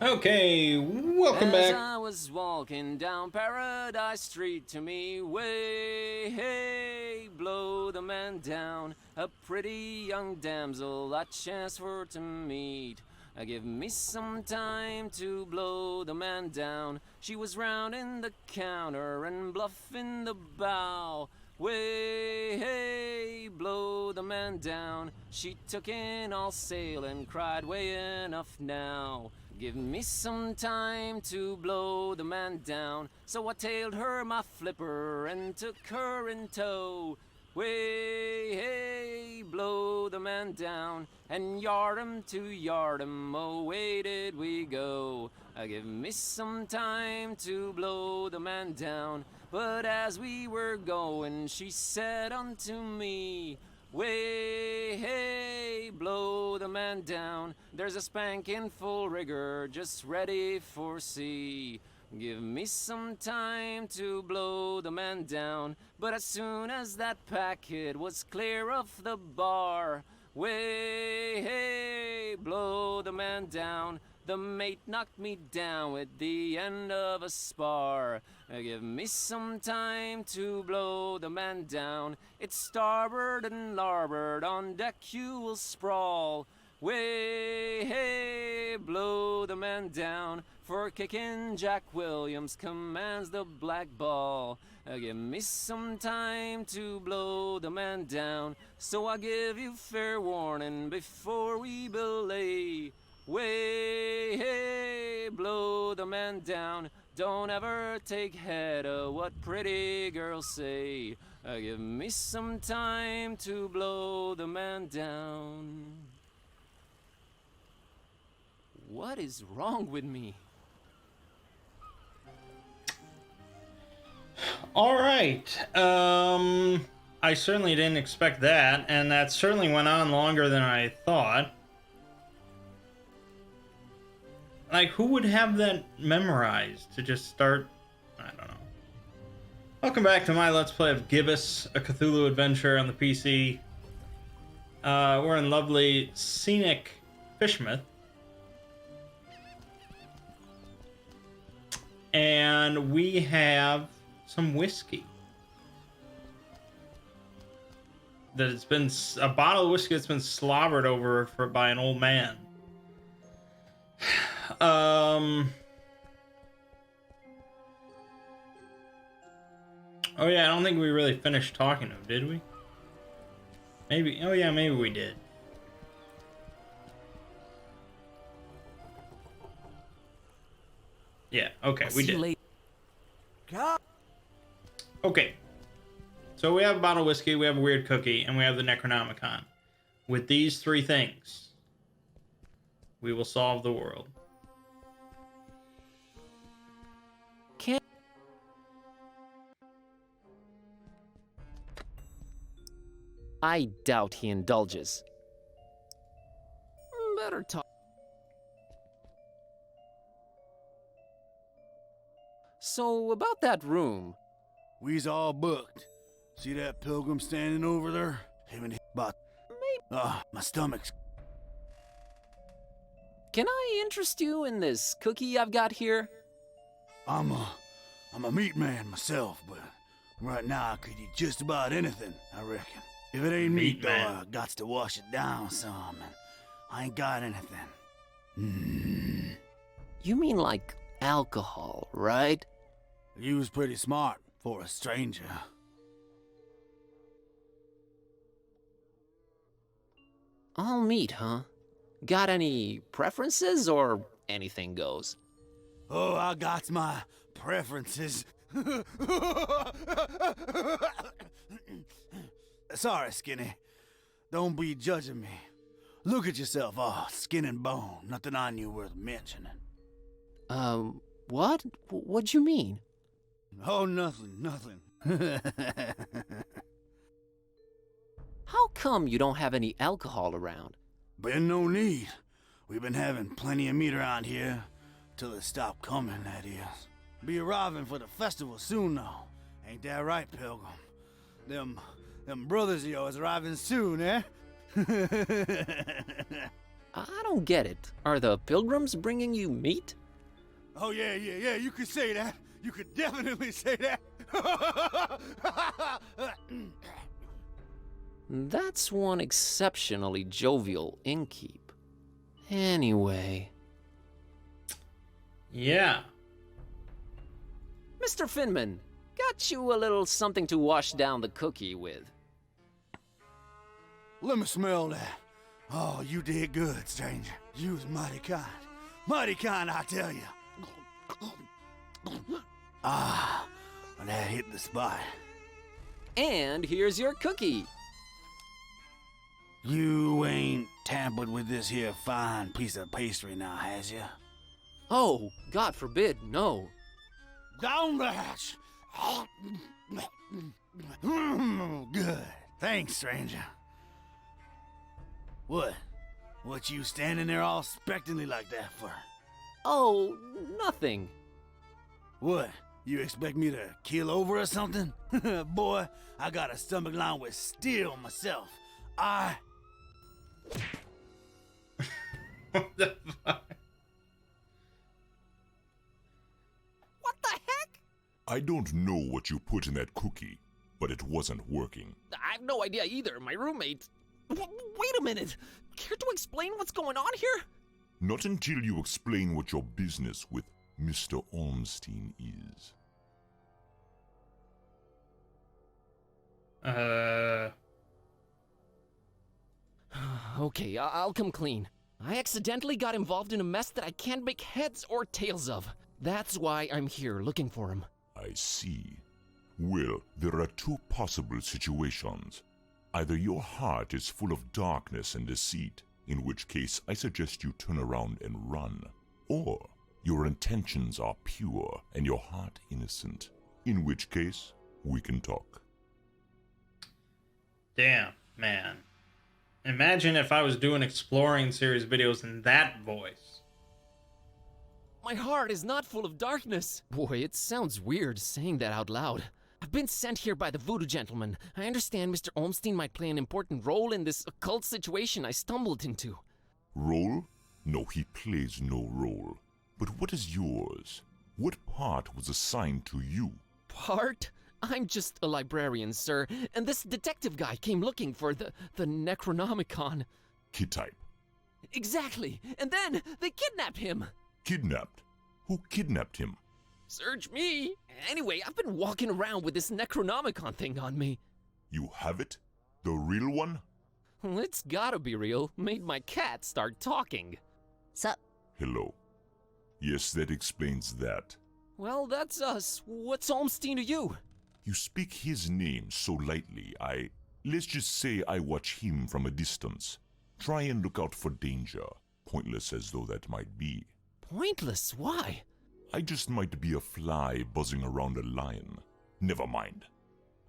Okay, welcome As back. I was walking down Paradise Street to me, way, hey, blow the man down. A pretty young damsel I chanced for to meet. Give me some time to blow the man down. She was rounding the counter and bluffing the bow. Way, hey, blow the man down. She took in all sail and cried, way enough now. Give me some time to blow the man down. So I tailed her my flipper and took her in tow. Way, hey, blow the man down. And yard'em to yard'em, away did we go. Give me some time to blow the man down. But as we were going, she said unto me, way, hey, blow the man down. There's a spanking full rigger just ready for sea. Give me some time to blow the man down. But as soon as that packet was clear of the bar, way, hey, blow the man down. The mate knocked me down with the end of a spar. Give me some time to blow the man down. It's starboard and larboard, on deck you will sprawl. Way, hey, blow the man down. For kicking Jack Williams commands the black ball. Give me some time to blow the man down. So I give you fair warning before we belay. Way, hey, blow the man down. Don't ever take heed of what pretty girls say. Give me some time to blow the man down. What is wrong with me? All right. I certainly didn't expect that, and that certainly went on longer than I thought. Like, who would have that memorized to just start? I don't know. Welcome back to my Let's Play of Gibbous, a Cthulhu adventure on the PC. We're in lovely, scenic Fishmouth. And we have some whiskey. That it's been a bottle of whiskey that's been slobbered over by an old man. Oh yeah, I don't think we really finished talking to him, did we? Maybe. Oh yeah, maybe we did. Yeah. Okay, we did. Okay. So we have a bottle of whiskey, we have a weird cookie, and we have the Necronomicon. With these three things, we will solve the world. Can't. I doubt he indulges. Better talk. So, about that room. We's all booked. See that pilgrim standing over there? Him and about. My stomach's. Can I interest you in this cookie I've got here? I'm a meat man myself, but right now I could eat just about anything, I reckon. If it ain't meat, though, I got to wash it down some, and I ain't got anything. You mean like alcohol, right? You was pretty smart for a stranger. All meat, huh? Got any preferences or anything goes? Oh, I got my preferences. Sorry, Skinny. Don't be judging me. Look at yourself, skin and bone. Nothing on you worth mentioning. What? What'd you mean? Oh, nothing. How come you don't have any alcohol around? Been no need. We've been having plenty of meat around here. Till it stopped coming, that is. Be arriving for the festival soon, though. Ain't that right, Pilgrim? Them brothers of yours arriving soon, eh? I don't get it. Are the pilgrims bringing you meat? Oh, yeah, you could say that. You could definitely say that. That's one exceptionally jovial innkeep. Anyway... Yeah. Mr. Finman, got you a little something to wash down the cookie with. Let me smell that. Oh, you did good, stranger. You was mighty kind. Mighty kind, I tell you. Ah, that hit the spot. And here's your cookie. You ain't tampered with this here fine piece of pastry now, has you? Oh, God forbid, no. Down the hatch. Good. Thanks, stranger. What you standing there all expectantly like that for? Oh, nothing. What? You expect me to keel over or something? Boy, I got a stomach line with steel myself. What the fuck? What the heck? I don't know what you put in that cookie, but it wasn't working. I have no idea either. My roommate... Wait a minute. Care to explain what's going on here? Not until you explain what your business with Mr. Ormstein is. Okay, I'll come clean. I accidentally got involved in a mess that I can't make heads or tails of. That's why I'm here looking for him. I see. Well, there are two possible situations. Either your heart is full of darkness and deceit, in which case I suggest you turn around and run. Or your intentions are pure and your heart innocent, in which case we can talk. Damn, man. Imagine if I was doing exploring series videos in that voice. My heart is not full of darkness. Boy, it sounds weird saying that out loud. I've been sent here by the voodoo gentleman. I understand Mr. Olmstein might play an important role in this occult situation I stumbled into. Role? No, he plays no role. But what is yours? What part was assigned to you? Part? I'm just a librarian, sir, and this detective guy came looking for the Necronomicon. Kid type. Exactly, and then they kidnapped him. Kidnapped? Who kidnapped him? Search me. Anyway, I've been walking around with this Necronomicon thing on me. You have it? The real one? Well, it's gotta be real. Made my cat start talking. Sup? Hello. Yes, that explains that. Well, that's us. What's Olmstein to you? You speak his name so lightly, let's just say I watch him from a distance. Try and look out for danger, pointless as though that might be. Pointless? Why? I just might be a fly buzzing around a lion. Never mind.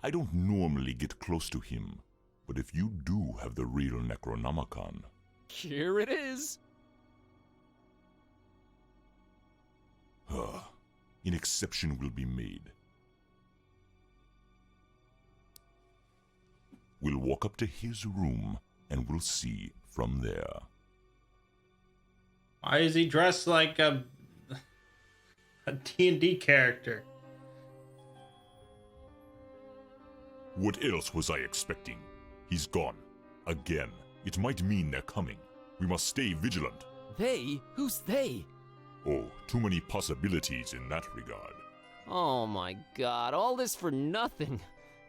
I don't normally get close to him, but if you do have the real Necronomicon... Here it is. An exception will be made. We'll walk up to his room, and we'll see from there. Why is he dressed like a D&D character? What else was I expecting? He's gone. Again. It might mean they're coming. We must stay vigilant. They? Who's they? Oh, too many possibilities in that regard. Oh my god, all this for nothing.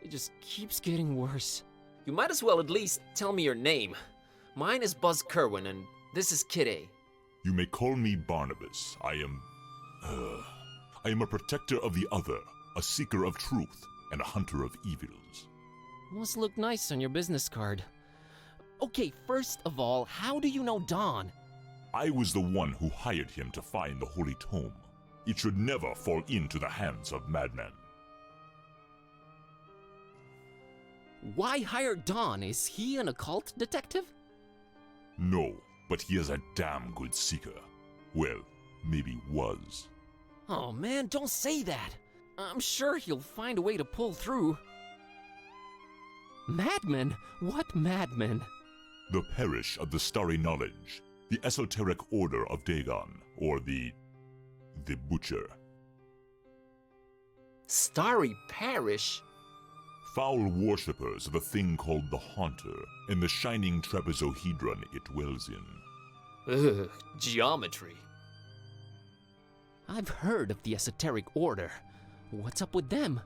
It just keeps getting worse. You might as well at least tell me your name. Mine is Buzz Kerwin, and this is Kid A. You may call me Barnabas. I am a protector of the other, a seeker of truth, and a hunter of evils. Must look nice on your business card. Okay, first of all, how do you know Don? I was the one who hired him to find the Holy Tome. It should never fall into the hands of madmen. Why hire Don? Is he an occult detective? No, but he is a damn good seeker. Well, maybe was. Oh man, don't say that. I'm sure he'll find a way to pull through. Madmen? What madmen? The parish of the Starry Knowledge. The Esoteric Order of Dagon, or the Butcher. Starry Parish? Foul worshippers of a thing called the Haunter, and the shining trapezohedron it dwells in. Ugh, geometry. I've heard of the Esoteric Order. What's up with them?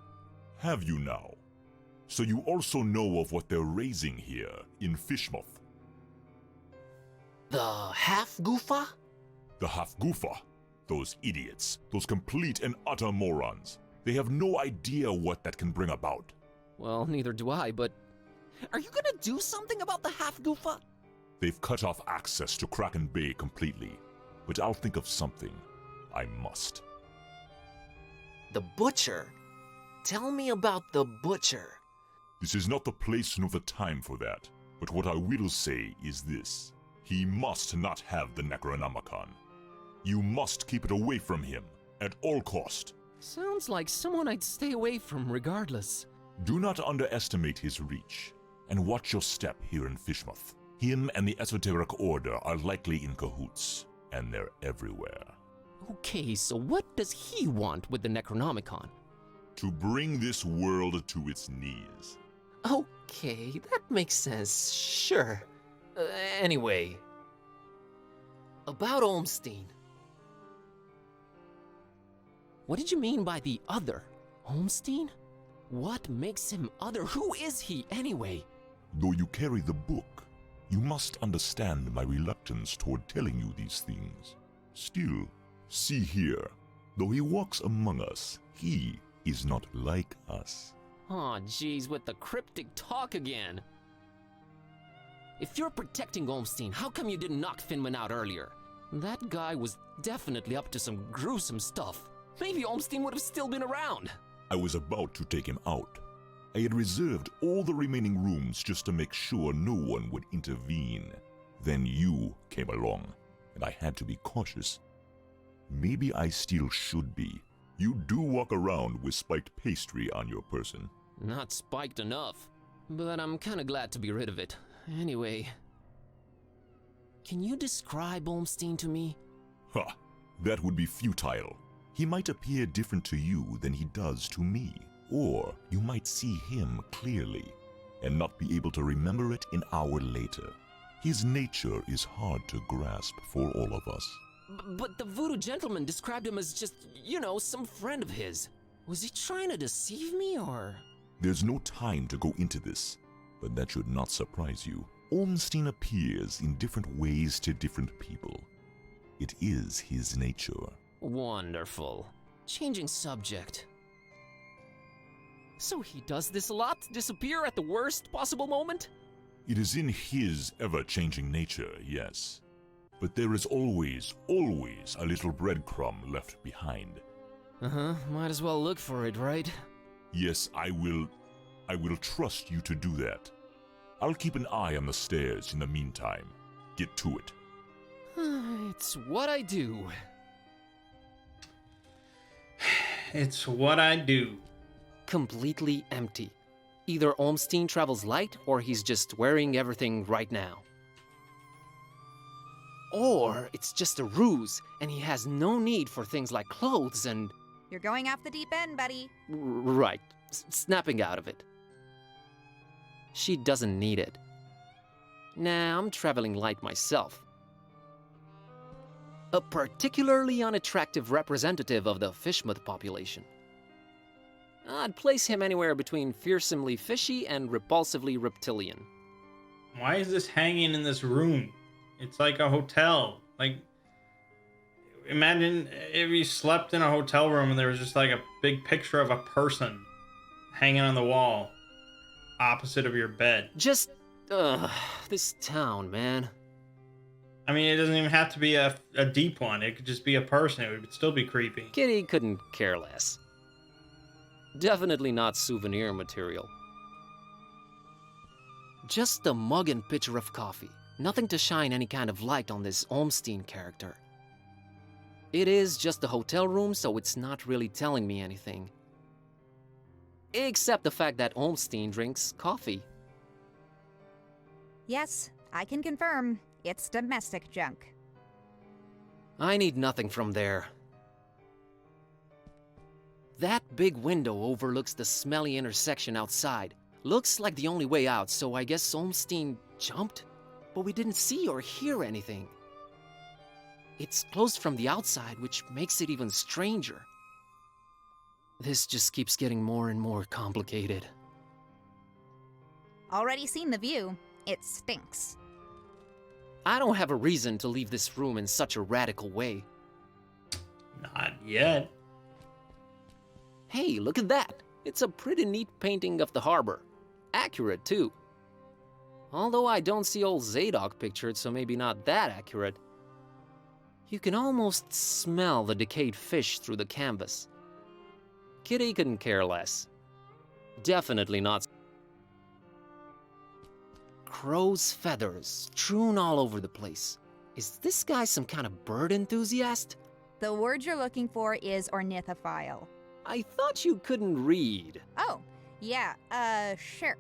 Have you now? So you also know of what they're raising here, in Fishmouth. The Half-Goofa? The Half-Goofa. Those idiots. Those complete and utter morons. They have no idea what that can bring about. Well, neither do I, but... Are you gonna do something about the Half-Goofa? They've cut off access to Kraken Bay completely. But I'll think of something. I must. The Butcher? Tell me about the Butcher. This is not the place nor the time for that. But what I will say is this. He must not have the Necronomicon. You must keep it away from him, at all cost. Sounds like someone I'd stay away from regardless. Do not underestimate his reach, and watch your step here in Fishmouth. Him and the Esoteric Order are likely in cahoots, and they're everywhere. Okay, so what does he want with the Necronomicon? To bring this world to its knees. Okay, that makes sense, sure. Anyway, about Olmstein. What did you mean by the other? Olmstein? What makes him other? Who is he, anyway? Though you carry the book, you must understand my reluctance toward telling you these things. Still, see here, though he walks among us, he is not like us. Aw, geez, with the cryptic talk again. If you're protecting Olmstein, how come you didn't knock Finman out earlier? That guy was definitely up to some gruesome stuff. Maybe Olmstein would have still been around. I was about to take him out. I had reserved all the remaining rooms just to make sure no one would intervene. Then you came along, and I had to be cautious. Maybe I still should be. You do walk around with spiked pastry on your person. Not spiked enough, but I'm kinda glad to be rid of it. Anyway, can you describe Olmstein to me? Ha! That would be futile. He might appear different to you than he does to me. Or you might see him clearly, and not be able to remember it an hour later. His nature is hard to grasp for all of us. But the voodoo gentleman described him as just, some friend of his. Was he trying to deceive me, or...? There's no time to go into this, but that should not surprise you. Olmstein appears in different ways to different people. It is his nature. Wonderful. Changing subject. So he does this a lot? Disappear at the worst possible moment? It is in his ever-changing nature, yes. But there is always a little breadcrumb left behind. Uh-huh, might as well look for it, right? Yes, I will trust you to do that. I'll keep an eye on the stairs in the meantime. Get to it. It's what I do. It's what I do. Completely empty. Either Olmstein travels light, or he's just wearing everything right now. Or it's just a ruse, and he has no need for things like clothes and... You're going off the deep end, buddy. Right. Snapping out of it. She doesn't need it. Nah, I'm traveling light myself. A particularly unattractive representative of the Fishmouth population. I'd place him anywhere between fearsomely fishy and repulsively reptilian. Why is this hanging in this room? It's like a hotel. Like, imagine if you slept in a hotel room and there was just like a big picture of a person hanging on the wall opposite of your bed. Just, this town, man. I mean, it doesn't even have to be a deep one. It could just be a person. It would still be creepy. Kitty couldn't care less. Definitely not souvenir material. Just a mug and pitcher of coffee. Nothing to shine any kind of light on this Olmstein character. It is just a hotel room, so it's not really telling me anything. Except the fact that Olmstein drinks coffee. Yes, I can confirm. It's domestic junk. I need nothing from there. That big window overlooks the smelly intersection outside. Looks like the only way out, so I guess Olmstein jumped? But we didn't see or hear anything. It's closed from the outside, which makes it even stranger. This just keeps getting more and more complicated. Already seen the view. It stinks. I don't have a reason to leave this room in such a radical way. Not yet. Hey, look at that! It's a pretty neat painting of the harbor. Accurate, too. Although I don't see old Zadok pictured, so maybe not that accurate. You can almost smell the decayed fish through the canvas. Kitty couldn't care less. Definitely not. Crow's feathers strewn all over the place. Is this guy some kind of bird enthusiast? The word you're looking for is ornithophile. I thought you couldn't read. Oh, yeah, sure.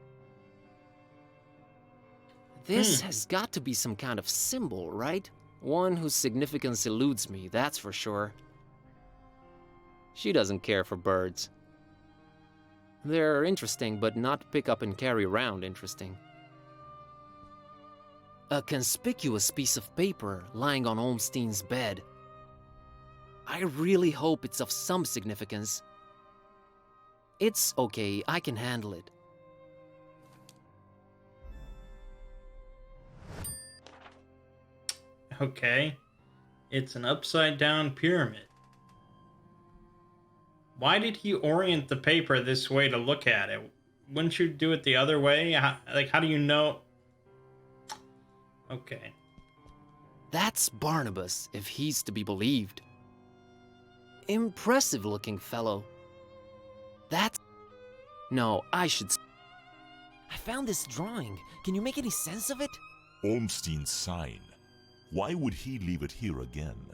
This has got to be some kind of symbol, right? One whose significance eludes me, that's for sure. She doesn't care for birds. They're interesting, but not pick up and carry around interesting. A conspicuous piece of paper lying on Olmstein's bed. I really hope it's of some significance. It's okay, I can handle it. Okay. It's an upside-down pyramid. Why did he orient the paper this way to look at it? Wouldn't you do it the other way? How do you know? Okay. That's Barnabas, if he's to be believed. Impressive-looking fellow. That's... No, I should... I found this drawing. Can you make any sense of it? Olmstein's sign. Why would he leave it here again?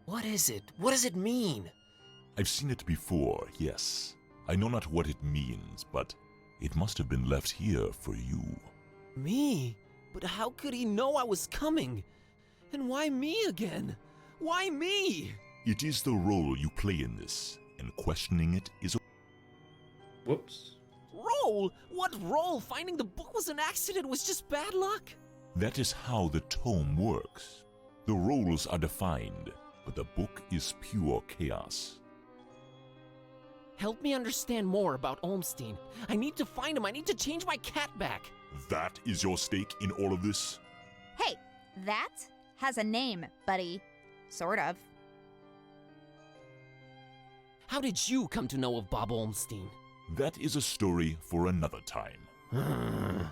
What is it? What does it mean? I've seen it before, yes. I know not what it means, but it must have been left here for you. Me? But how could he know I was coming? And why me again? Why me? It is the role you play in this, and questioning it is a... Whoops. Role? What role? Finding the book was an accident, was just bad luck? That is how the tome works. The roles are defined, but the book is pure chaos. Help me understand more about Olmstein. I need to find him. I need to change my cat back. That is your stake in all of this? Hey, that has a name, buddy. Sort of. How did you come to know of Bob Olmstein? That is a story for another time.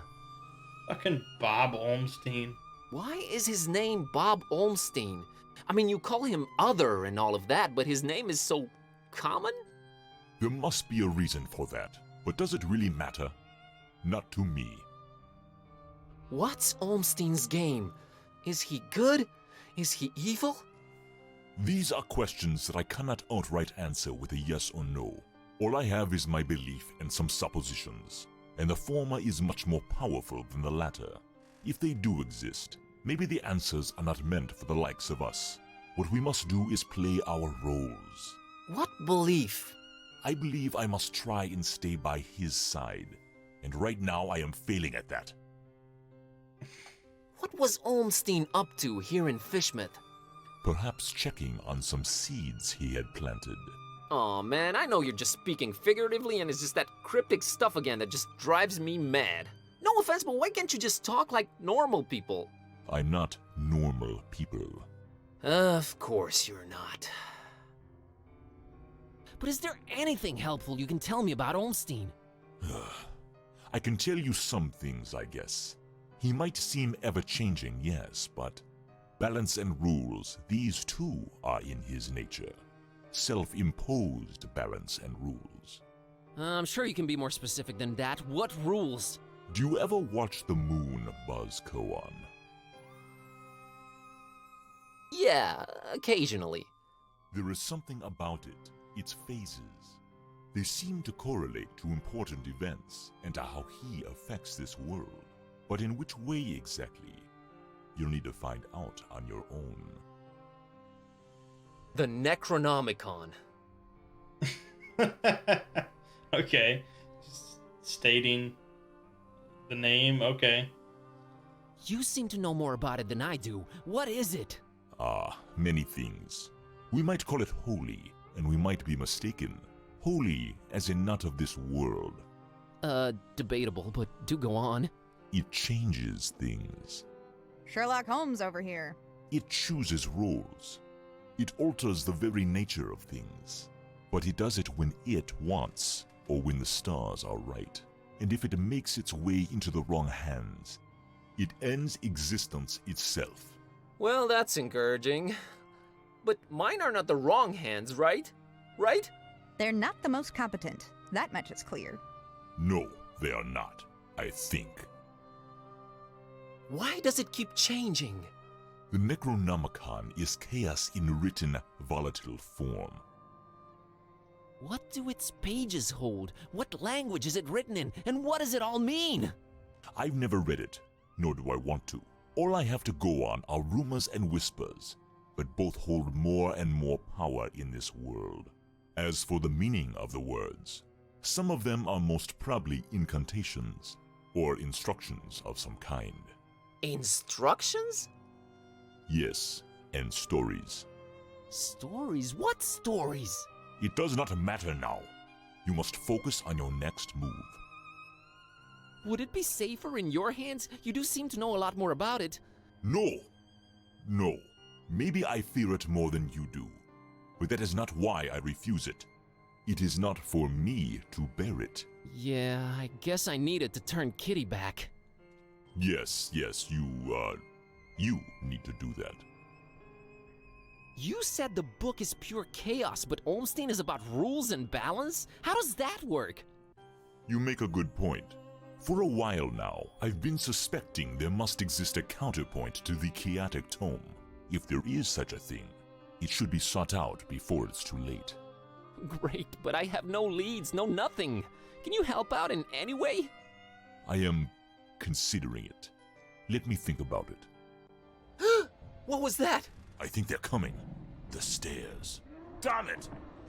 Fucking Bob Olmstein. Why is his name Bob Olmstein? I mean, you call him Other and all of that, but his name is so common? There must be a reason for that, but does it really matter? Not to me. What's Olmstein's game? Is he good? Is he evil? These are questions that I cannot outright answer with a yes or no. All I have is my belief and some suppositions, and the former is much more powerful than the latter. If they do exist, maybe the answers are not meant for the likes of us. What we must do is play our roles. What belief? I believe I must try and stay by his side, and right now I am failing at that. What was Olmstein up to here in Fishmouth? Perhaps checking on some seeds he had planted. Aw, man, I know you're just speaking figuratively and it's just that cryptic stuff again that just drives me mad. No offense, but why can't you just talk like normal people? I'm not normal people. Of course you're not. But is there anything helpful you can tell me about Olmstein? I can tell you some things, I guess. He might seem ever-changing, yes, but balance and rules, these too are in his nature. Self-imposed balance and rules. I'm sure you can be more specific than that. What rules? Do you ever watch the moon buzz koan? Yeah, occasionally. There is something about it, its phases. They seem to correlate to important events and to how he affects this world. But in which way exactly? You'll need to find out on your own. The Necronomicon. Okay. Just stating the name, okay. You seem to know more about it than I do. What is it? Many things. We might call it holy, and we might be mistaken. Holy as in not of this world. Debatable, but do go on. It changes things. Sherlock Holmes over here. It chooses roles. It alters the very nature of things. But it does it when it wants, or when the stars are right. And if it makes its way into the wrong hands, it ends existence itself. Well, that's encouraging. But mine are not the wrong hands, right? Right? They're not the most competent. That much is clear. No, they are not, I think. Why does it keep changing? The Necronomicon is chaos in written, volatile form. What do its pages hold? What language is it written in? And what does it all mean? I've never read it, nor do I want to. All I have to go on are rumors and whispers, but both hold more and more power in this world. As for the meaning of the words, some of them are most probably incantations, or instructions of some kind. Instructions? Yes, and stories. Stories? What stories? It does not matter now. You must focus on your next move. Would it be safer in your hands? You do seem to know a lot more about it. No! No. Maybe I fear it more than you do. But that is not why I refuse it. It is not for me to bear it. Yeah, I guess I needed to turn Kitty back. Yes, you need to do that. You said the book is pure chaos, but Olmstein is about rules and balance? How does that work? You make a good point. For a while now, I've been suspecting there must exist a counterpoint to the chaotic tome. If there is such a thing, it should be sought out before it's too late. Great, but I have no leads, no nothing. Can you help out in any way? I am considering it. Let me think about it. What was that? I think they're coming. The stairs. Damn it!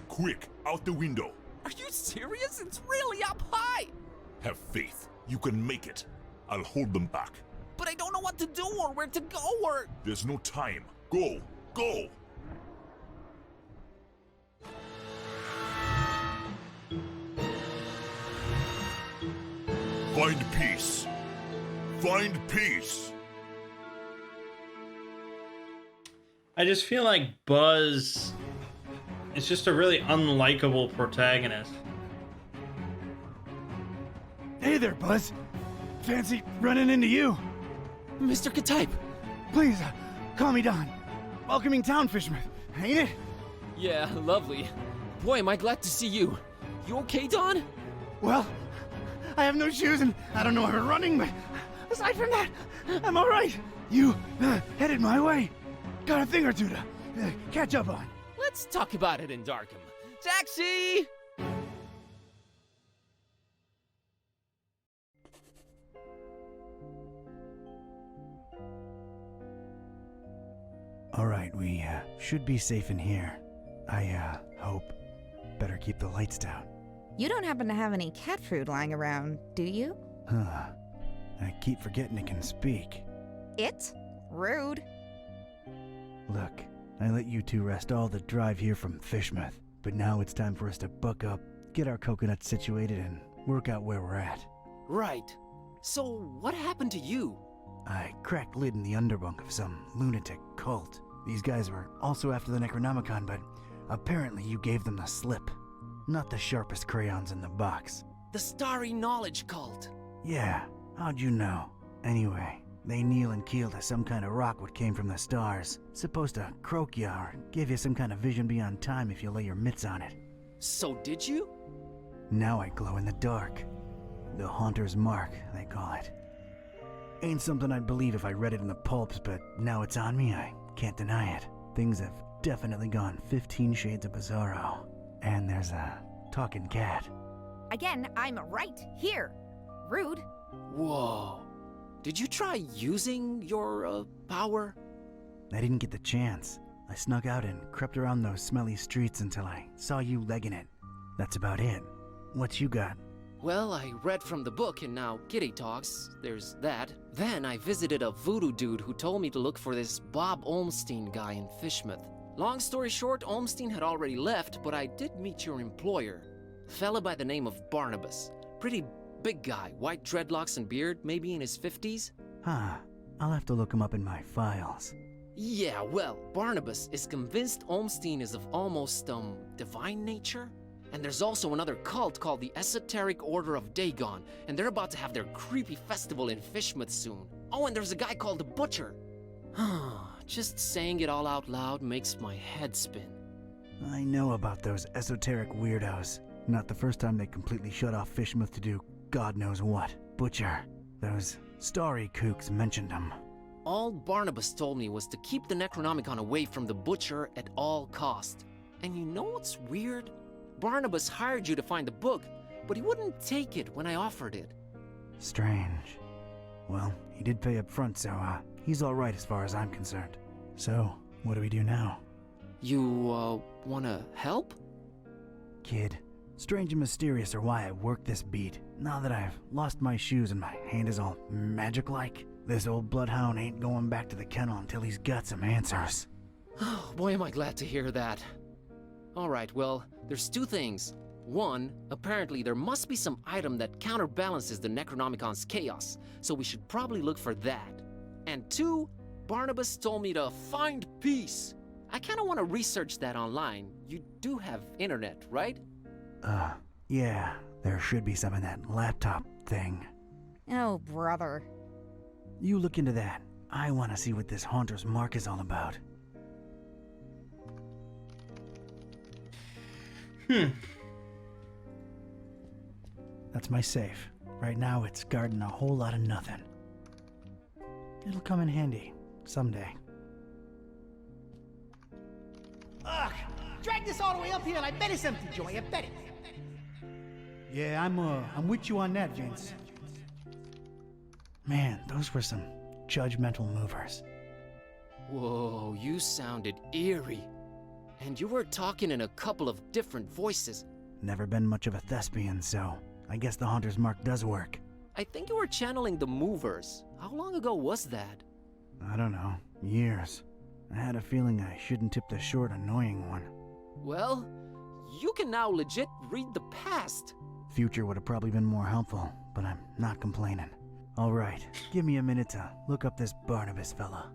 Quick, out the window. Are you serious? It's really up high! Have faith. You can make it. I'll hold them back. But I don't know what to do or where to go or... There's no time. Go! Go! Find peace. Find peace. I just feel like Buzz is just a really unlikable protagonist. Hey there, Buzz. Fancy running into you. Mr. Katype! Please, call me Don. Welcoming town, Fishmouth, ain't it? Yeah, lovely. Boy, am I glad to see you. You okay, Don? Well, I have no shoes and I don't know how to running, but aside from that, I'm all right. You headed my way. Got a thing or two to catch up on. Let's talk about it in Darkham. Taxi! All right, we should be safe in here. I hope. Better keep the lights down. You don't happen to have any cat food lying around, do you? Huh. I keep forgetting it can speak. It? Rude. Look, I let you two rest all the drive here from Fishmouth, but now it's time for us to buck up, get our coconuts situated, and work out where we're at. Right. So, what happened to you? I cracked lid in the underbunk of some lunatic cult. These guys were also after the Necronomicon, but apparently you gave them the slip. Not the sharpest crayons in the box. The Starry Knowledge Cult. Yeah, how'd you know? Anyway, they kneel and keel to some kind of rock what came from the stars. Supposed to croak ya or give you some kind of vision beyond time if you lay your mitts on it. So did you? Now I glow in the dark. The Haunter's Mark, they call it. Ain't something I'd believe if I read it in the pulps, but now it's on me, I can't deny it. Things have definitely gone 15 shades of bizarro. And there's a talking cat. Again, I'm right here. Rude. Whoa. Did you try using your, power? I didn't get the chance. I snuck out and crept around those smelly streets until I saw you legging it. That's about it. What you got? Well, I read from the book and now Kitty talks. There's that. Then I visited a voodoo dude who told me to look for this Bob Olmstein guy in Fishmouth. Long story short, Olmstein had already left, but I did meet your employer. Fella by the name of Barnabas. Pretty big guy, white dreadlocks and beard, maybe in his 50s. Huh. I'll have to look him up in my files. Yeah, well, Barnabas is convinced Olmstein is of almost, divine nature. And there's also another cult called the Esoteric Order of Dagon, and they're about to have their creepy festival in Fishmouth soon. Oh, and there's a guy called the Butcher. Just saying it all out loud makes my head spin. I know about those esoteric weirdos. Not the first time they completely shut off Fishmouth to do God knows what. Butcher. Those starry kooks mentioned him. All Barnabas told me was to keep the Necronomicon away from the Butcher at all cost. And you know what's weird? Barnabas hired you to find the book, but he wouldn't take it when I offered it. Strange. Well, he did pay up front, so he's all right as far as I'm concerned. So, what do we do now? You, wanna help? Kid, strange and mysterious are why I work this beat. Now that I've lost my shoes and my hand is all magic-like, this old bloodhound ain't going back to the kennel until he's got some answers. Oh, boy, am I glad to hear that. Alright, well, there's two things. One, apparently there must be some item that counterbalances the Necronomicon's chaos, so we should probably look for that. And two, Barnabas told me to find peace. I kinda wanna research that online. You do have internet, right? Yeah, there should be some in that laptop thing. Oh, brother. You look into that. I wanna see what this Haunter's Mark is all about. That's my safe. Right now it's guarding a whole lot of nothing. It'll come in handy someday. Ugh! Drag this all the way up here and I bet it's empty, Joey. I bet it. Yeah, I'm with you on that, Vince. Man, those were some judgmental movers. Whoa, you sounded eerie. And you were talking in a couple of different voices. Never been much of a thespian, so I guess the Haunter's Mark does work. I think you were channeling the movers. How long ago was that? I don't know. Years. I had a feeling I shouldn't tip the short, annoying one. Well, you can now legit read the past. Future would have probably been more helpful, but I'm not complaining. Alright, give me a minute to look up this Barnabas fella.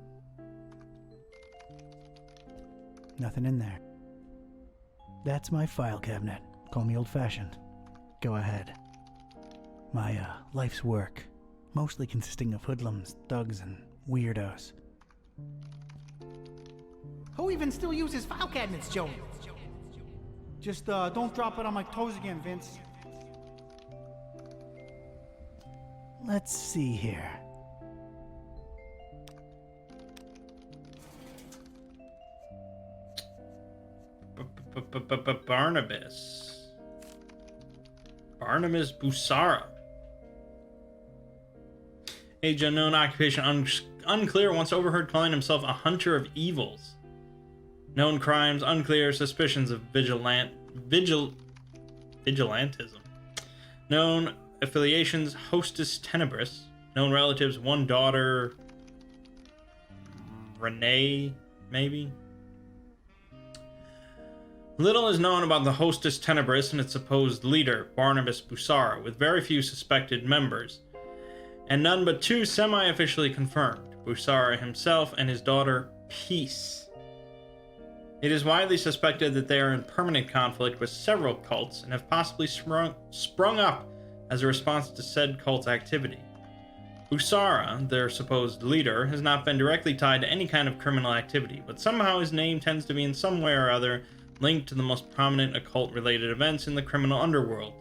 Nothing in there. That's my file cabinet. Call me old-fashioned. Go ahead. My, life's work. Mostly consisting of hoodlums, thugs, and weirdos. Who even still uses file cabinets, Joey? Just, don't drop it on my toes again, Vince. Let's see here. Barnabas. Barnabas Busara. Age unknown, occupation unclear, once overheard calling himself a hunter of evils. Known crimes unclear, suspicions of vigilantism. Known affiliations, Hostis Tenebris. Known relatives, one daughter, Renee, maybe? Little is known about the Hostis Tenebris and its supposed leader, Barnabas Busara, with very few suspected members, and none but two semi-officially confirmed, Busara himself and his daughter, Peace. It is widely suspected that they are in permanent conflict with several cults and have possibly sprung up as a response to said cult activity. Busara, their supposed leader, has not been directly tied to any kind of criminal activity, but somehow his name tends to be in some way or other linked to the most prominent occult-related events in the criminal underworld,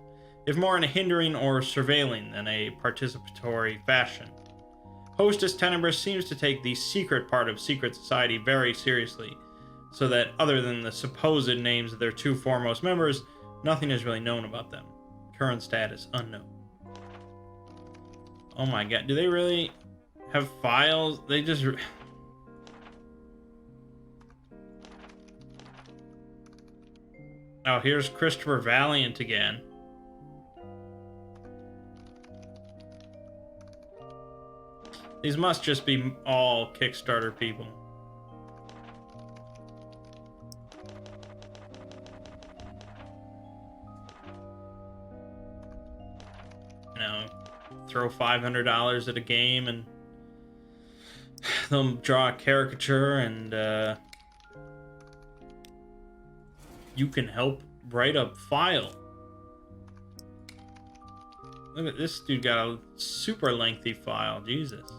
if more in a hindering or surveilling than a participatory fashion. Hostis Tenebris seems to take the secret part of secret society very seriously, so that other than the supposed names of their two foremost members, nothing is really known about them. Current status unknown. Oh my god, do they really have files? They just... Oh, here's Christopher Valiant again. These must just be all Kickstarter people. You know, throw $500 at a game and they'll draw a caricature and you can help write a file. Look at this dude, got a super lengthy file. Jesus.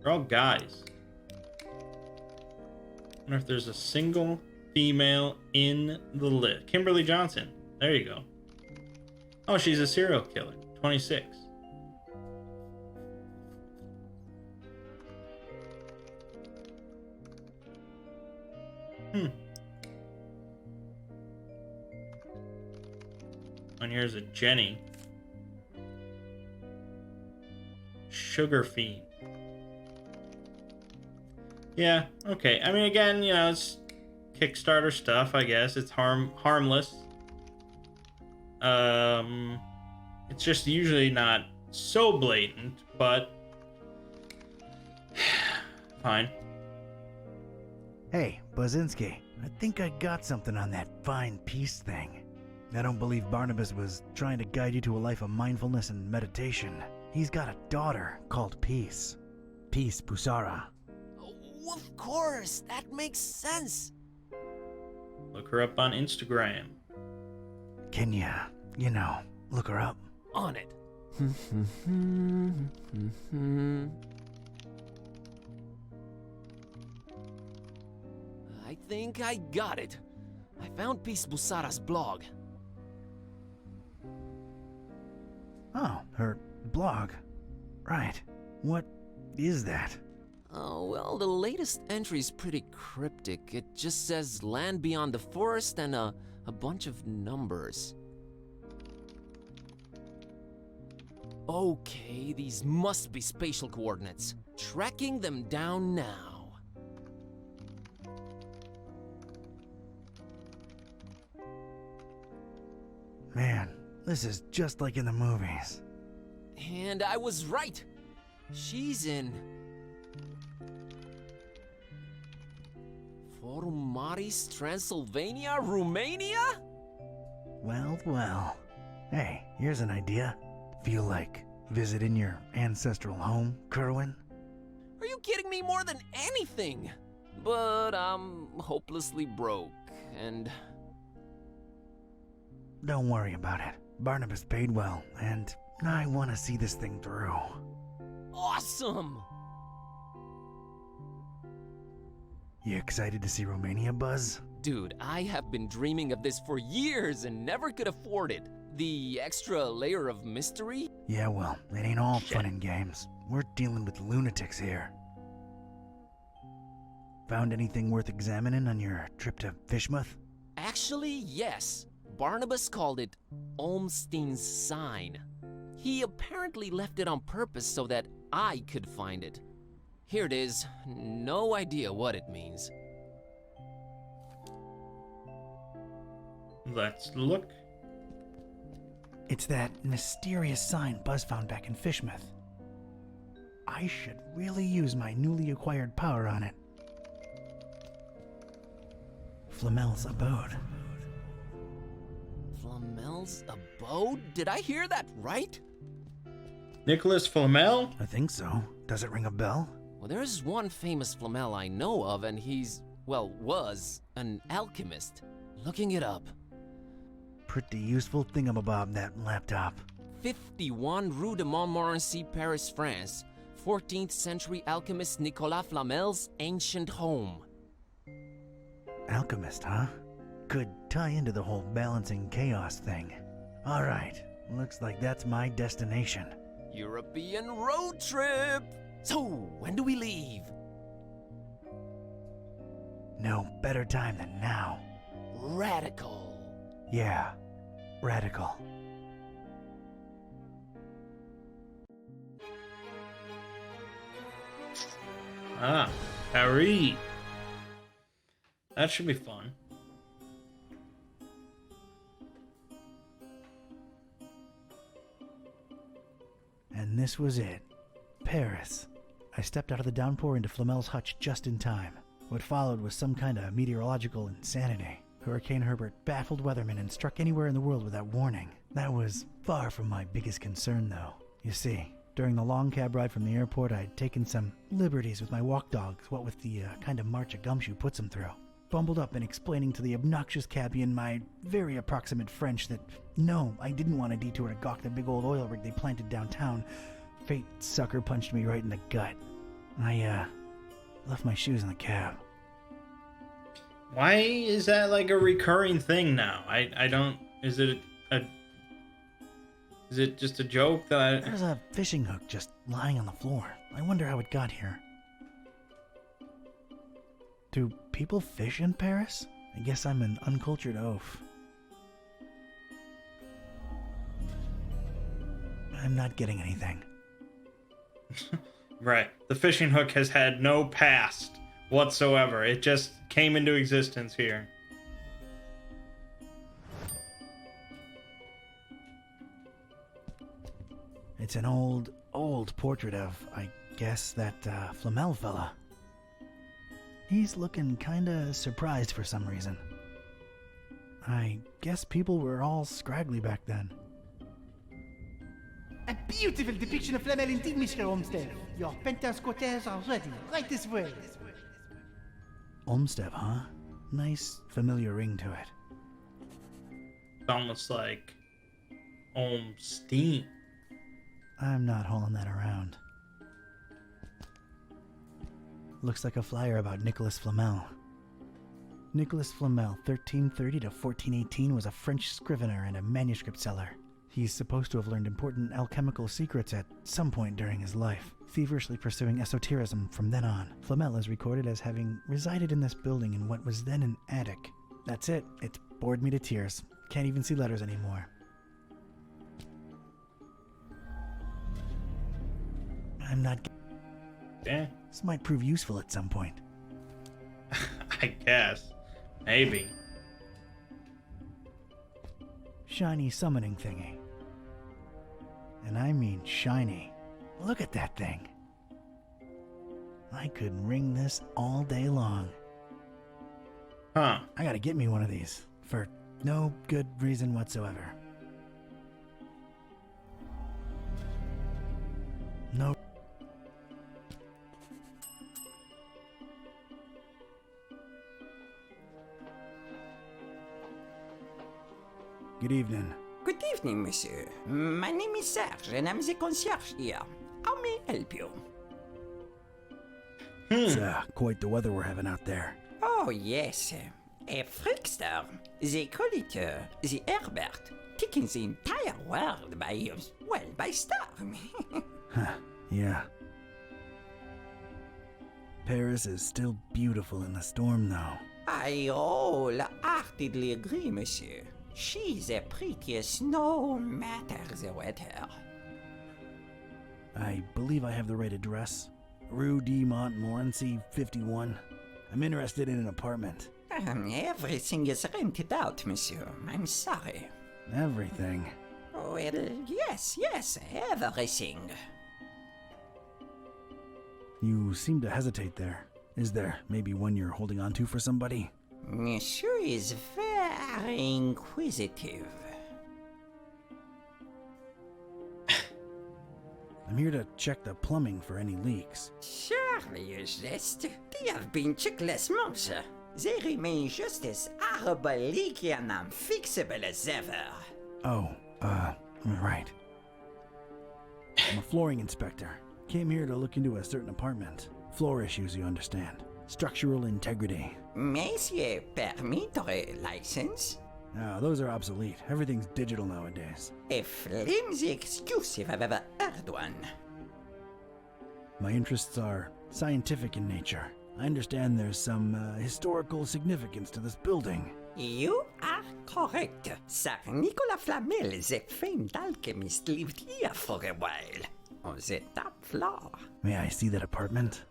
They're all guys. I wonder if there's a single female in the list. Kimberly Johnson. There you go. Oh, she's a serial killer. 26. And here's a Jenny. Sugar Fiend. Yeah, okay. I mean, again, you know, it's Kickstarter stuff, I guess. It's harmless. It's just usually not so blatant, but fine. Hey, Bazinski, I think I got something on that fine peace thing. I don't believe Barnabas was trying to guide you to a life of mindfulness and meditation. He's got a daughter called Peace. Peace Busara. Oh, of course, that makes sense. Look her up on Instagram. Can you know, look her up? On it. I think I got it. I found Peace Busara's blog. Oh, her blog. Right. What is that? Oh, well, the latest entry's pretty cryptic. It just says land beyond the forest and a bunch of numbers. Okay, these must be spatial coordinates. Tracking them down now. Man, this is just like in the movies. And I was right. She's in Forumaris, Transylvania, Romania? Well, well. Hey, here's an idea. Feel like visiting your ancestral home, Kerwin? Are you kidding me? More than anything? But I'm hopelessly broke, and Don't worry about it. Barnabas paid well, and I want to see this thing through. awesome! You excited to see Romania, Buzz? Dude, I have been dreaming of this for years and never could afford it. The extra layer of mystery? Yeah, well, it ain't all fun and games. We're dealing with lunatics here. Found anything worth examining on your trip to Fishmouth? Actually, yes. Barnabas called it Olmstein's sign. He apparently left it on purpose so that I could find it. Here it is. No idea what it means. Let's look. It's that mysterious sign Buzz found back in Fishmouth. I should really use my newly acquired power on it. Flamel's abode. Flamel's abode? Did I hear that right? Nicholas Flamel? I think so. Does it ring a bell? Well, there's one famous Flamel I know of, and he's, well, was an alchemist. Looking it up. Pretty useful thingamabob, that laptop. 51 Rue de Montmorency, Paris, France. 14th century alchemist Nicolas Flamel's ancient home. Alchemist, huh? Could tie into the whole balancing chaos thing. Alright, looks like that's my destination. European road trip! So, when do we leave? No better time than now. Radical. Yeah, radical. Ah, Paris. That should be fun. And this was it. Paris. I stepped out of the downpour into Flamel's hutch just in time. What followed was some kind of meteorological insanity. Hurricane Herbert baffled weathermen and struck anywhere in the world without warning. That was far from my biggest concern, though. You see, during the long cab ride from the airport, I'd taken some liberties with my walk dogs, what with the kind of march a gumshoe puts them through. Bumbled up and explaining to the obnoxious cabbie in my very approximate French that, no, I didn't want a detour to gawk the big old oil rig they planted downtown. Fate sucker punched me right in the gut. I, left my shoes in the cab. Why is that like a recurring thing now? I don't... Is it just a joke that I... There's a fishing hook just lying on the floor. I wonder how it got here. Do people fish in Paris? I guess I'm an uncultured oaf. I'm not getting anything. Right. The fishing hook has had no past whatsoever. It just came into existence here. It's an old portrait of, I guess, that Flamel fella. He's looking kinda surprised for some reason. I guess people were all scraggly back then. A beautiful depiction of Flamel indeed, Mr. Olmsted. Your penthouse quarters are ready, right this way. Olmsted, huh? Nice, familiar ring to it. It's almost like Olmsteen. I'm not hauling that around. Looks like a flyer about Nicholas Flamel. Nicholas Flamel, 1330 to 1418, was a French scrivener and a manuscript seller. He's supposed to have learned important alchemical secrets at some point during his life, feverishly pursuing esotericism from then on. Flamel is recorded as having resided in this building in what was then an attic. That's it. It's bored me to tears. Can't even see letters anymore. I'm not... Yeah, This might prove useful at some point. I guess. Maybe. Shiny summoning thingy. And I mean shiny. Look at that thing. I could ring this all day long. Huh. I gotta get me one of these, for no good reason whatsoever. No. Good evening. Good evening, monsieur. My name is Serge, and I'm the concierge here. How may I help you? It's quite the weather we're having out there. Oh, yes. A freakster. They call it the Herbert, taking the entire world by storm. Yeah. Paris is still beautiful in the storm, though. I wholeheartedly agree, monsieur. She's the prettiest no matter the weather. I believe I have the right address. Rue de Montmorency, 51. I'm interested in an apartment. Everything is rented out, monsieur. I'm sorry. Everything. Well, yes, everything. You seem to hesitate there. Is there maybe one you're holding on to for somebody? Monsieur is very inquisitive. I'm here to check the plumbing for any leaks. Surely you jest. They have been checked last month. They remain just as horrible, leaky, and unfixable as ever. Oh, right. I'm a flooring inspector. Came here to look into a certain apartment. Floor issues, you understand. Structural integrity. Monsieur, permit or a license? No, those are obsolete. Everything's digital nowadays. A flimsy excuse if I've ever heard one. My interests are scientific in nature. I understand there's some historical significance to this building. You are correct. Sir Nicolas Flamel, the famed alchemist, lived here for a while. On the top floor. May I see that apartment?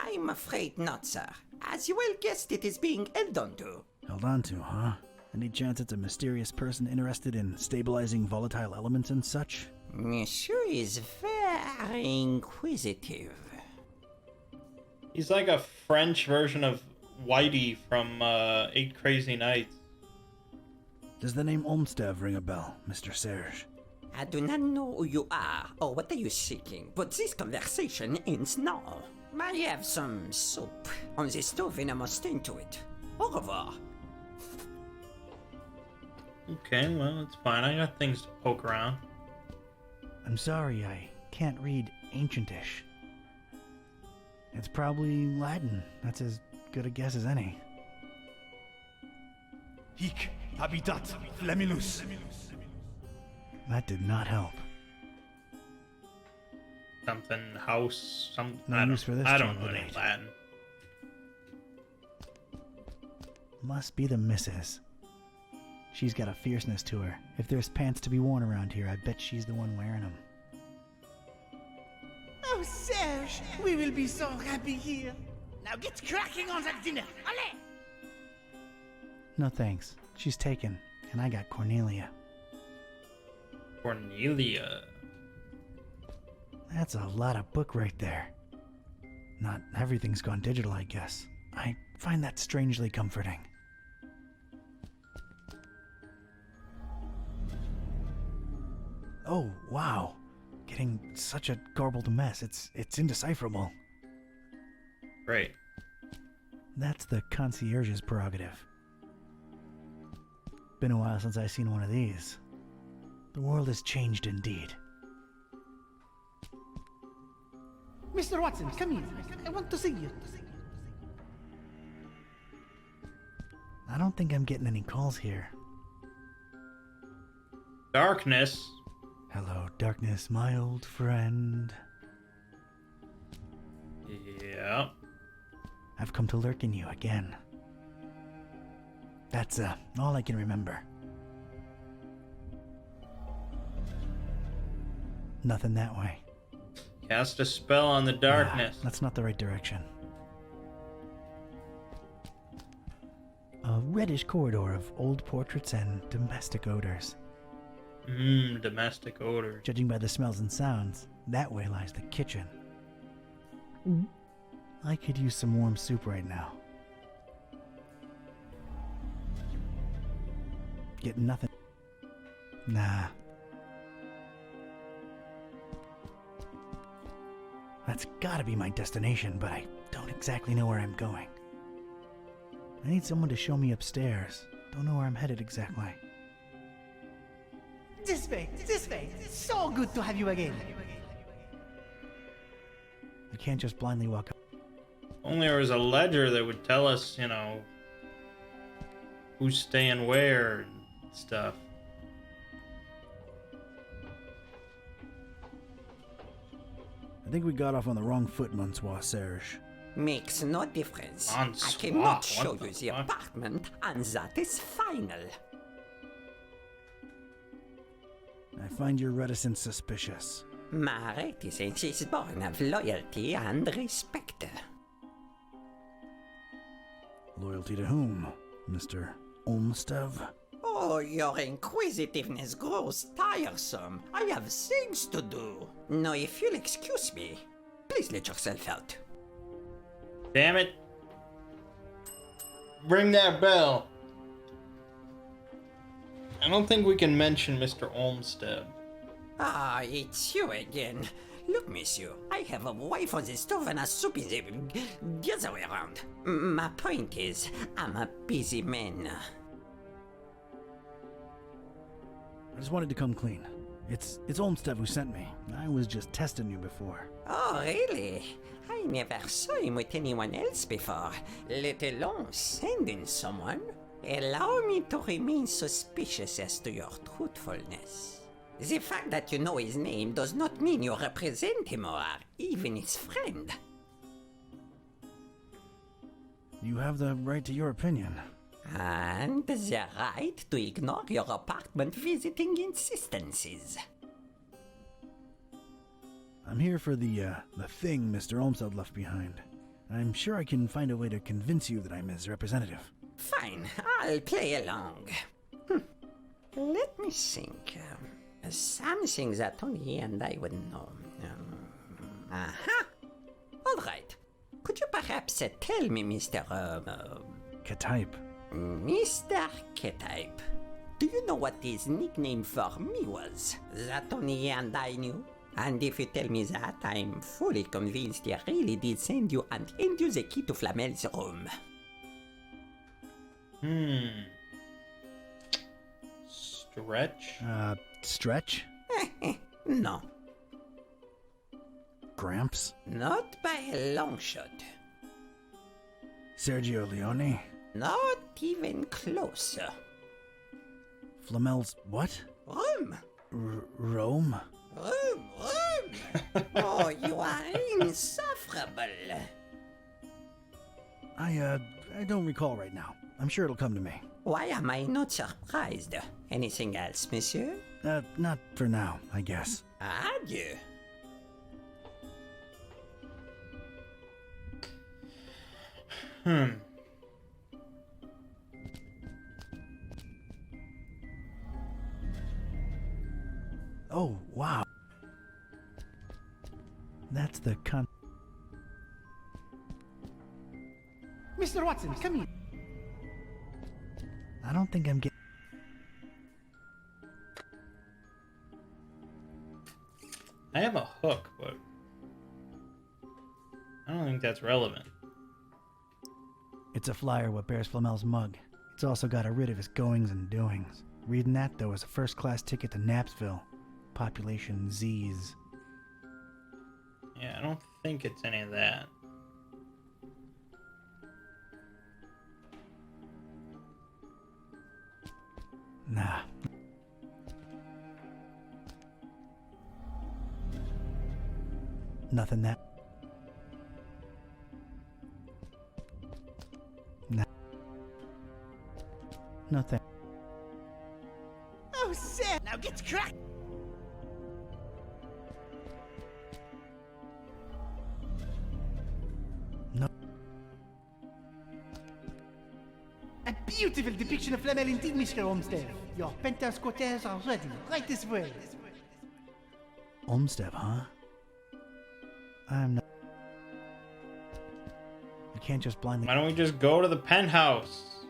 I'm afraid not, sir. As you well guessed, it is being held onto. Held on to, huh? Any chance it's a mysterious person interested in stabilizing volatile elements and such? Monsieur is very inquisitive. He's like a French version of Whitey from 8 Crazy Nights. Does the name Olmstead ring a bell, Mr. Serge? I do not know who you are or what are you seeking, but this conversation ends now. I have some soup on the stove and I must tend to it. Au revoir. Okay, well, it's fine. I got things to poke around. I'm sorry, I can't read Ancientish. It's probably Latin. That's as good a guess as any. Hic habitat flamilus. That did not help. Something house, some. No I don't, use for this I don't know jungle any date. Latin. Must be the missus. She's got a fierceness to her. If there's pants to be worn around here, I bet she's the one wearing them. Oh, Serge, we will be so happy here. Now get cracking on that dinner. Allez! No thanks. She's taken, and I got Cornelia. Cornelia. That's a lot of book right there. Not everything's gone digital, I guess. I find that strangely comforting. Oh, wow. Getting such a garbled mess. It's indecipherable. Great. That's the concierge's prerogative. Been a while since I've seen one of these. The world has changed indeed. Mr. Watson, come here. I want to see you. I don't think I'm getting any calls here. Darkness. Hello, darkness, my old friend. Yeah. I've come to lurk in you again. That's all I can remember. Nothing that way. Cast a spell on the darkness. That's not the right direction. A reddish corridor of old portraits and domestic odors. Domestic odor. Judging by the smells and sounds, that way lies the kitchen. I could use some warm soup right now. Getting nothing. Nah. That's gotta be my destination, but I don't exactly know where I'm going. I need someone to show me upstairs. Don't know where I'm headed exactly. This way, this way. So good to have you again. I can't just blindly walk up. Only there was a ledger that would tell us, you know, who's staying where and stuff. I think we got off on the wrong foot, Monsieur Serge. Makes no difference. I Francois, cannot show what you the the fuck? apartment, and that is final. I find your reticence suspicious. My reticence is born of loyalty and respect. Loyalty to whom, Mr. Olmstead? Oh, your inquisitiveness grows tiresome. I have things to do. Now, if you'll excuse me, please let yourself out. Damn it. Ring that bell. I don't think we can mention Mr. Olmstead. Ah, it's you again. Look, monsieur, I have a wife on the stove and a soup in the other way around. My point is, I'm a busy man. I just wanted to come clean. It's Olmstead who sent me. I was just testing you before. Oh, really? I never saw him with anyone else before, let alone sending someone. Allow me to remain suspicious as to your truthfulness. The fact that you know his name does not mean you represent him or are even his friend. You have the right to your opinion. And the right to ignore your apartment visiting insistences. I'm here for the thing Mr. Olmstead left behind. I'm sure I can find a way to convince you that I'm his representative. Fine, I'll play along. Let me think. Something that only he and I would know. Aha! All right. Could you perhaps tell me, Mr. K-type. Mr. K-type, do you know what his nickname for me was? That only he and I knew? And if you tell me that, I'm fully convinced he really did send you and hand you the key to Flamel's room. Stretch? Stretch? No, Gramps? not by a long shot. Sergio Leone? Not even closer. Flamel's what? Room! Rome? Room! Oh, you are insufferable. I don't recall right now. I'm sure it'll come to me. Why am I not surprised? Anything else, monsieur? Not for now, I guess. Adieu. Oh, wow. That's the Mr. Watson, come here. I don't think I'm getting... I have a hook, but I don't think that's relevant. It's a flyer what bears Flamel's mug. It's also got a writ of his goings and doings. Reading that, though, is a first-class ticket to Knapsville. Population Z's. Yeah, I don't think it's any of that. Nah. Nothing that... Nah. Nothing. Oh, Sam! Now get cracked! No. A beautiful depiction of Flamel indeed, Mr. Olmsted. Your penthouse quarters are ready. Right this way. Olmsted, huh? I'm not... You can't just blindly... Why don't we just go to the penthouse?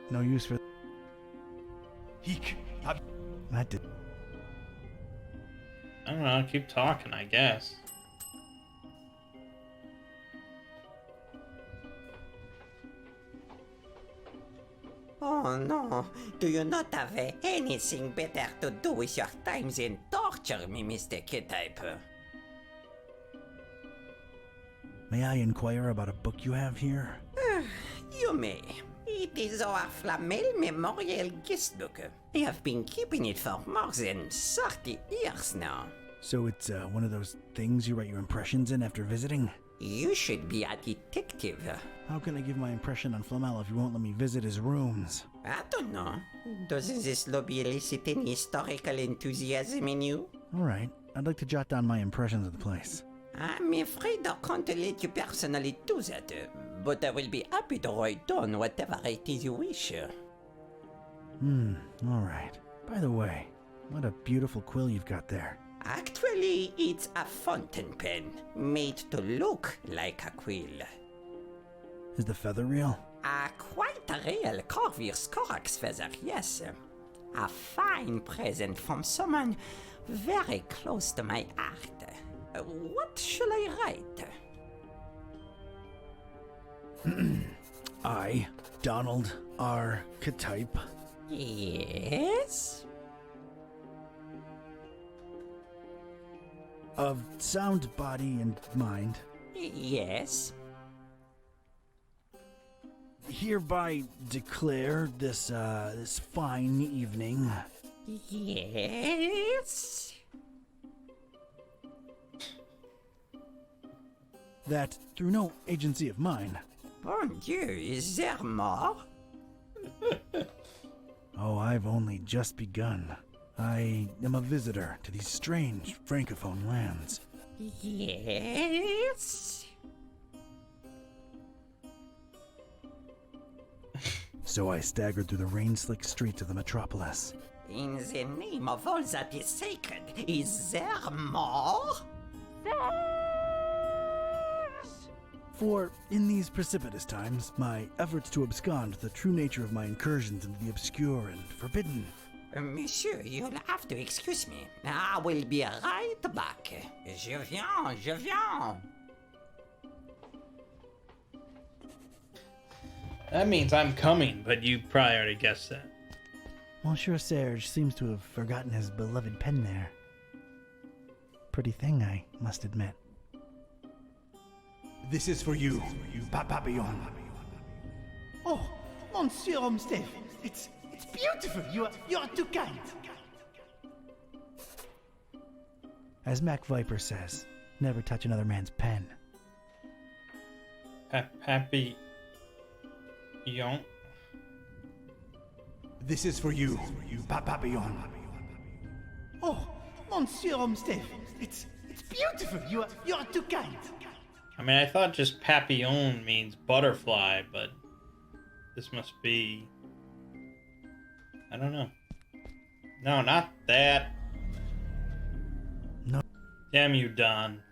No use for... Eek. That did... I don't know, keep talking, I guess. Oh no, do you not have anything better to do with your time than torture me, Mr. K-type? May I inquire about a book you have here? You may. It is our Flamel Memorial Guest Book. I have been keeping it for more than 30 years now. So it's one of those things you write your impressions in after visiting? You should be a detective. How can I give my impression on Flamel if you won't let me visit his rooms? I don't know. Doesn't this lobby elicit any historical enthusiasm in you? Alright, I'd like to jot down my impressions of the place. I'm afraid I can't let you personally do that, but I will be happy to write down whatever it is you wish. Alright. By the way, what a beautiful quill you've got there. Actually, it's a fountain pen, made to look like a quill. Is the feather real? Quite a real Corvus Corax feather, yes. A fine present from someone very close to my heart. What shall I write? I, Donald R. K-type, Yes? of sound body and mind, Yes? hereby declare this fine evening Yes? that through no agency of mine. Bon Dieu, is there more? Oh, I've only just begun. I am a visitor to these strange francophone lands. Yes? So I staggered through the rain-slick streets of the metropolis. In the name of all that is sacred, is there more? For, in these precipitous times, my efforts to abscond the true nature of my incursions into the obscure and forbidden. Monsieur, you'll have to excuse me. I will be right back. Je viens. That means I'm coming, but you probably already guessed that. Monsieur Serge seems to have forgotten his beloved pen there. Pretty thing, I must admit. This is for you, Papillon. Oh, Monsieur Olmsted, it's beautiful. You are too kind. As Mac Viper says, never touch another man's pen. Happy... Young? This is for you, Papillon. Oh, Monsieur Olmsted, it's beautiful. You are too kind. I mean, I thought just papillon means butterfly, but this must be... I don't know. No, not that. No. Damn you, Don.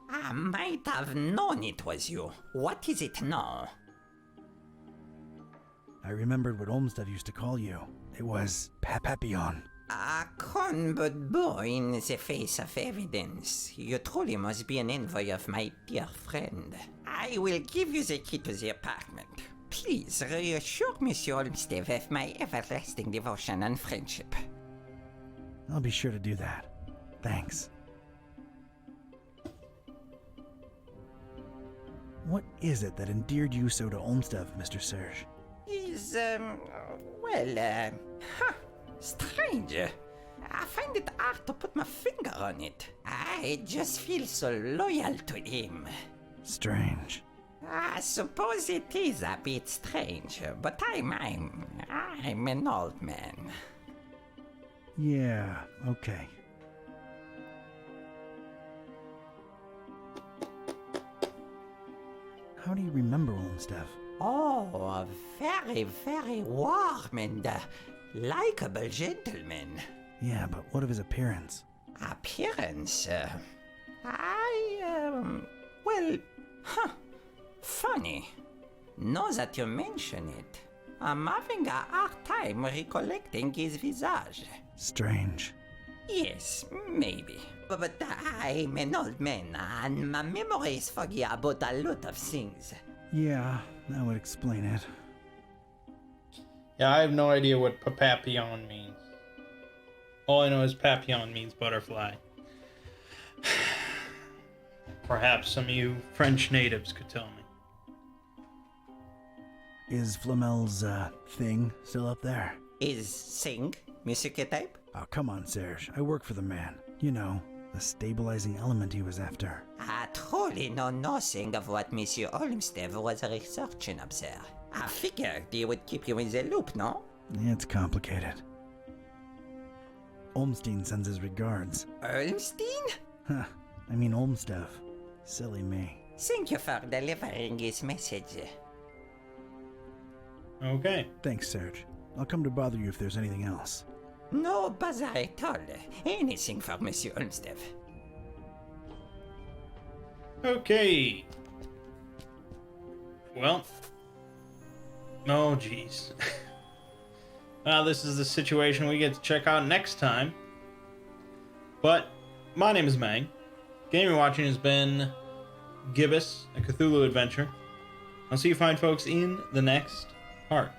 I might have known it was you. What is it now? I remembered what Olmsted used to call you. It was Papillon. A con but boy in the face of evidence. You truly must be an envoy of my dear friend. I will give you the key to the apartment. Please reassure Monsieur Olmsted of my everlasting devotion and friendship. I'll be sure to do that. Thanks. What is it that endeared you so to Olmsted, Mr. Serge? He's, strange. I find it hard to put my finger on it. I just feel so loyal to him. Strange. I suppose it is a bit strange, but I'm an old man. Yeah, okay. How do you remember Olmsted? Oh, a very, very warm and likable gentleman. Yeah, but what of his appearance? Appearance? Funny. Now that you mention it, I'm having a hard time recollecting his visage. Strange. Yes, maybe. But I'm an old man, and my memory is foggy about a lot of things. Yeah, that would explain it. Yeah, I have no idea what papillon means. All I know is papillon means butterfly. Perhaps some of you French natives could tell me. Is Flamel's, thing still up there? Is Sing music type? Oh, come on, Serge. I work for the man. You know, the stabilizing element he was after. I truly know nothing of what Monsieur Olmsted was researching up there. I figured he would keep you in the loop, no? It's complicated. Olmstein sends his regards. Olmstein? Huh. I mean Olmsted. Silly me. Thank you for delivering his message. Okay. Thanks, Serge. I'll come to bother you if there's anything else. No bother at all. Anything for Monsieur Olmsted. Okay. Well. Oh, jeez. Well, this is the situation we get to check out next time. But, my name is Mangg. Gaming Watching has been Gibbous, a Cthulhu adventure. I'll see you fine folks in the next part.